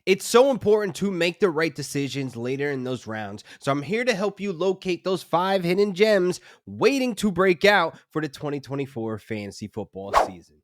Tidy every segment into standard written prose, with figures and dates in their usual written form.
It's so important to make the right decisions later in those rounds. So I'm here to help you locate those 5 hidden gems waiting to break out for the 2024 fantasy football season.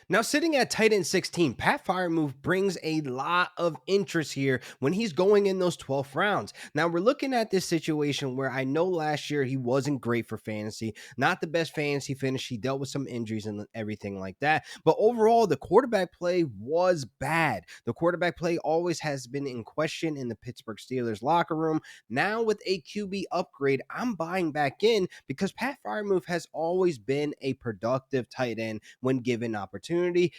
Now, sitting at tight end 16, Pat Firemove brings a lot of interest here when he's going in those 12th rounds. Now, we're looking at this situation where I know last year he wasn't great for fantasy, not the best fantasy finish. He dealt with some injuries and everything like that. But overall, the quarterback play was bad. The quarterback play always has been in question in the Pittsburgh Steelers locker room. Now, with a QB upgrade, I'm buying back in because Pat Firemove has always been a productive tight end when given opportunity.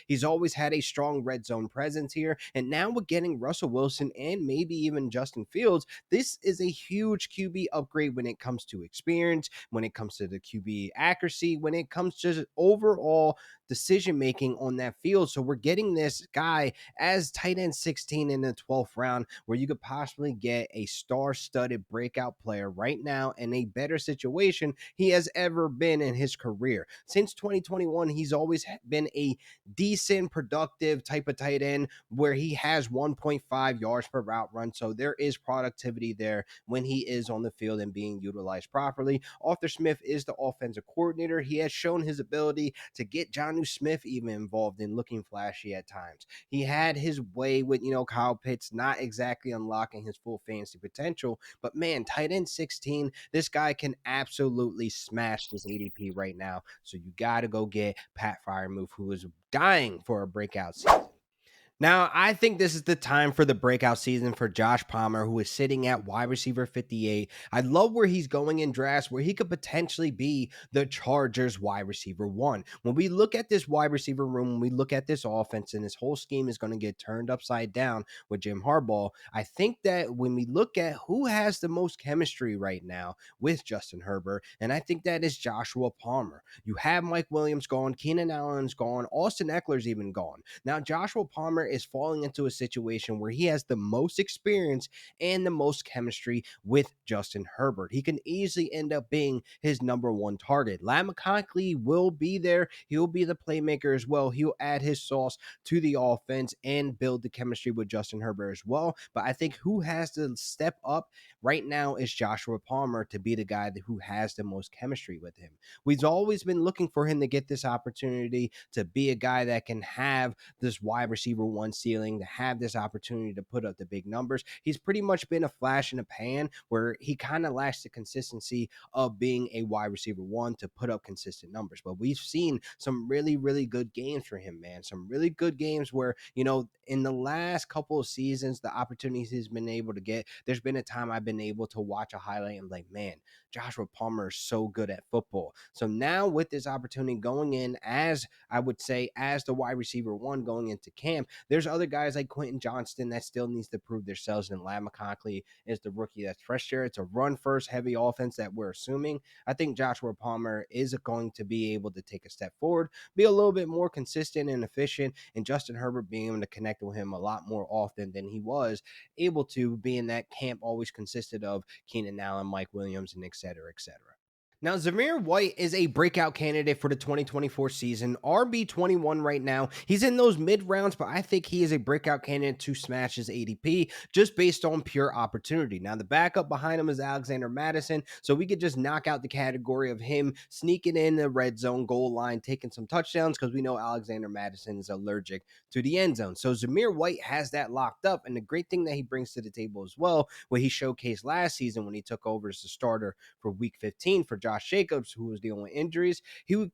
He's always had a strong red zone presence here. And now with getting Russell Wilson and maybe even Justin Fields, this is a huge QB upgrade when it comes to experience, when it comes to the QB accuracy, when it comes to overall decision making on that field. So we're getting this guy as tight end 16 in the 12th round, where you could possibly get a star-studded breakout player right now in a better situation he has ever been in his career. Since 2021, he's always been a decent, productive type of tight end where he has 1.5 yards per route run. So there is productivity there when he is on the field and being utilized properly. Arthur Smith is the offensive coordinator. He has shown his ability to get Jonnu Smith even involved in looking flashy at times. He had his way with, Kyle Pitts not exactly unlocking his full fantasy potential, but man, tight end 16, this guy can absolutely smash this ADP right now. So you got to go get Pat Firemove, who is dying for a breakout season. Now, I think this is the time for the breakout season for Josh Palmer, who is sitting at wide receiver 58. I love where he's going in drafts, where he could potentially be the Chargers wide receiver one. When we look at this wide receiver room, when we look at this offense, and this whole scheme is going to get turned upside down with Jim Harbaugh, I think that when we look at who has the most chemistry right now with Justin Herbert, and I think that is Joshua Palmer. You have Mike Williams gone, Keenan Allen's gone, Austin Eckler's even gone. Now, Joshua Palmer is falling into a situation where he has the most experience and the most chemistry with Justin Herbert. He can easily end up being his number one target. Ladd McConkey will be there. He'll be the playmaker as well. He'll add his sauce to the offense and build the chemistry with Justin Herbert as well. But I think who has to step up right now is Joshua Palmer to be the guy who has the most chemistry with him. We've always been looking for him to get this opportunity to be a guy that can have this wide receiver one ceiling, to have this opportunity to put up the big numbers. He's pretty much been a flash in a pan where he kind of lacks the consistency of being a wide receiver one to put up consistent numbers. But we've seen some really, really good games for him, man. Some really good games where, in the last couple of seasons, the opportunities he's been able to get, there's been a time I've been able to watch a highlight and be like, man, Joshua Palmer is so good at football. So now with this opportunity going in as I would say as the wide receiver one going into camp, there's other guys like Quentin Johnston that still needs to prove themselves, and Ladd McConkey is the rookie that's fresh there. It's a run first heavy offense that we're assuming. I think Joshua Palmer is going to be able to take a step forward, be a little bit more consistent and efficient, and Justin Herbert being able to connect with him a lot more often than he was able to, being that camp always consisted of Keenan Allen, Mike Williams, and et cetera, et cetera. Now, Zamir White is a breakout candidate for the 2024 season. RB21 right now. He's in those mid rounds, but I think he is a breakout candidate to smash his ADP just based on pure opportunity. Now, the backup behind him is Alexander Madison, so we could just knock out the category of him sneaking in the red zone goal line, taking some touchdowns, because we know Alexander Madison is allergic to the end zone. So Zamir White has that locked up, and the great thing that he brings to the table as well, what he showcased last season when he took over as the starter for Week 15 for Josh Jacobs, who was dealing with injuries,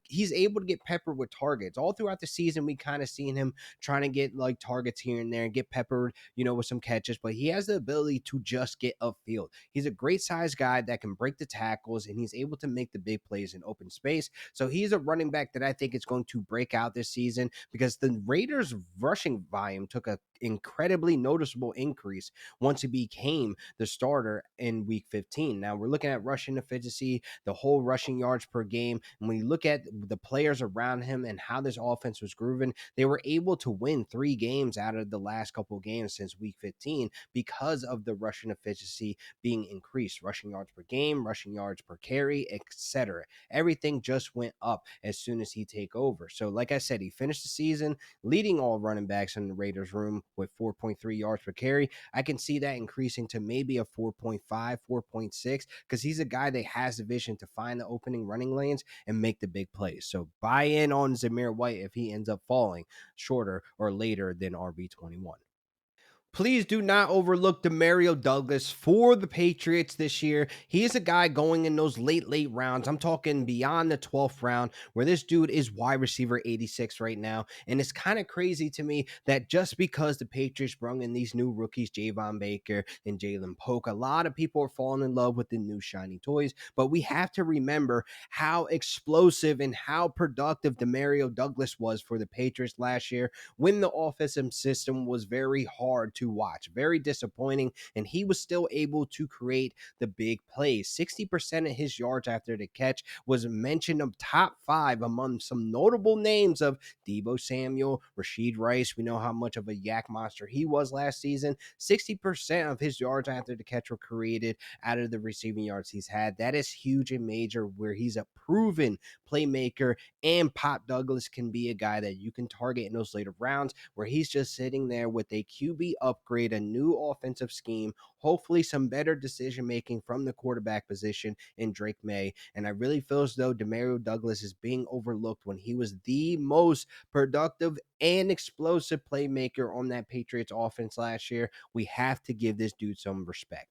he's able to get peppered with targets. All throughout the season, we kind of seen him trying to get like targets here and there and get peppered, with some catches, but he has the ability to just get upfield. He's a great size guy that can break the tackles, and he's able to make the big plays in open space. So he's a running back that I think is going to break out this season because the Raiders' rushing volume took a incredibly noticeable increase once he became the starter in Week 15. Now we're looking at rushing efficiency, the whole rushing yards per game. And when you look at the players around him and how this offense was grooving, they were able to win 3 games out of the last couple of games since Week 15 because of the rushing efficiency being increased. Rushing yards per game, rushing yards per carry, etc. Everything just went up as soon as he take over. So like I said, he finished the season leading all running backs in the Raiders room with 4.3 yards per carry. I can see that increasing to maybe a 4.5, 4.6, because he's a guy that has the vision to find the opening running lanes and make the big plays. So buy in on Zamir White if he ends up falling shorter or later than RB21. Please do not overlook Demario Douglas for the Patriots this year. He is a guy going in those late rounds. I'm talking beyond the 12th round, where this dude is wide receiver 86 right now. And it's kind of crazy to me that just because the Patriots brung in these new rookies, Javon Baker and Jalen Polk, a lot of people are falling in love with the new shiny toys. But we have to remember how explosive and how productive Demario Douglas was for the Patriots last year, when the offensive system was very hard to watch, very disappointing, and he was still able to create the big plays. 60% of his yards after the catch was mentioned of top 5 among some notable names of Deebo Samuel, Rashid Rice. We know how much of a yak monster he was last season. 60% of his yards after the catch were created out of the receiving yards he's had. That is huge and major, where he's a proven playmaker, and Pop Douglas can be a guy that you can target in those later rounds, where he's just sitting there with a QB upgrade, a new offensive scheme, hopefully some better decision making from the quarterback position in Drake May. And I really feel as though Demario Douglas is being overlooked when he was the most productive and explosive playmaker on that Patriots offense last year. We have to give this dude some respect.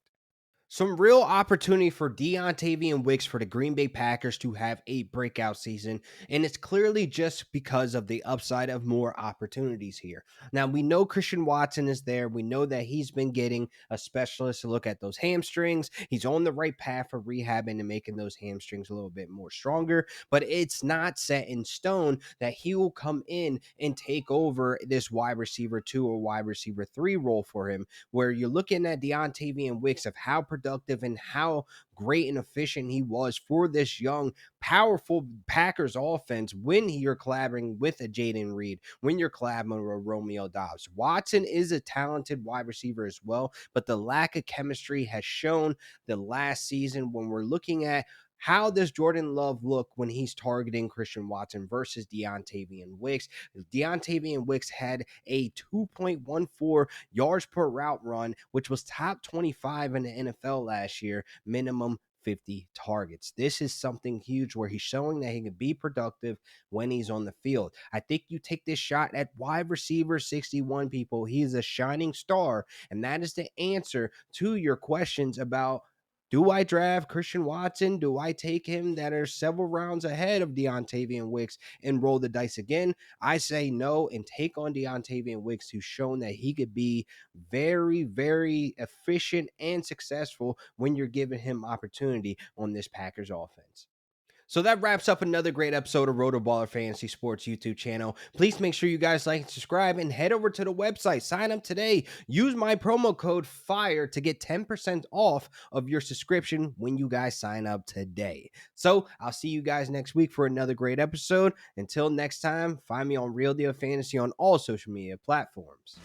Some real opportunity for Deontavian Wicks for the Green Bay Packers to have a breakout season, and it's clearly just because of the upside of more opportunities here. Now, we know Christian Watson is there. We know that he's been getting a specialist to look at those hamstrings. He's on the right path for rehabbing and making those hamstrings a little bit more stronger, but it's not set in stone that he will come in and take over this wide receiver 2 or wide receiver 3 role for him, where you're looking at Deontavian Wicks of how productive and how great and efficient he was for this young, powerful Packers offense when you're collaborating with a Jaden Reed, when you're collaborating with Romeo Doubs. Watson is a talented wide receiver as well, but the lack of chemistry has shown the last season when we're looking at how does Jordan Love look when he's targeting Christian Watson versus Deontavian Wicks. Deontavian Wicks had a 2.14 yards per route run, which was top 25 in the NFL last year, minimum 50 targets. This is something huge where he's showing that he can be productive when he's on the field. I think you take this shot at wide receiver 61, people. He is a shining star, and that is the answer to your questions about, do I draft Christian Watson? Do I take him that are several rounds ahead of Deontavian Wicks and roll the dice again? I say no and take on Deontavian Wicks, who's shown that he could be very, very efficient and successful when you're giving him opportunity on this Packers offense. So that wraps up another great episode of RotoBaller Fantasy Sports YouTube channel. Please make sure you guys like and subscribe and head over to the website. Sign up today. Use my promo code FIRE to get 10% off of your subscription when you guys sign up today. So I'll see you guys next week for another great episode. Until next time, find me on Real Deal Fantasy on all social media platforms.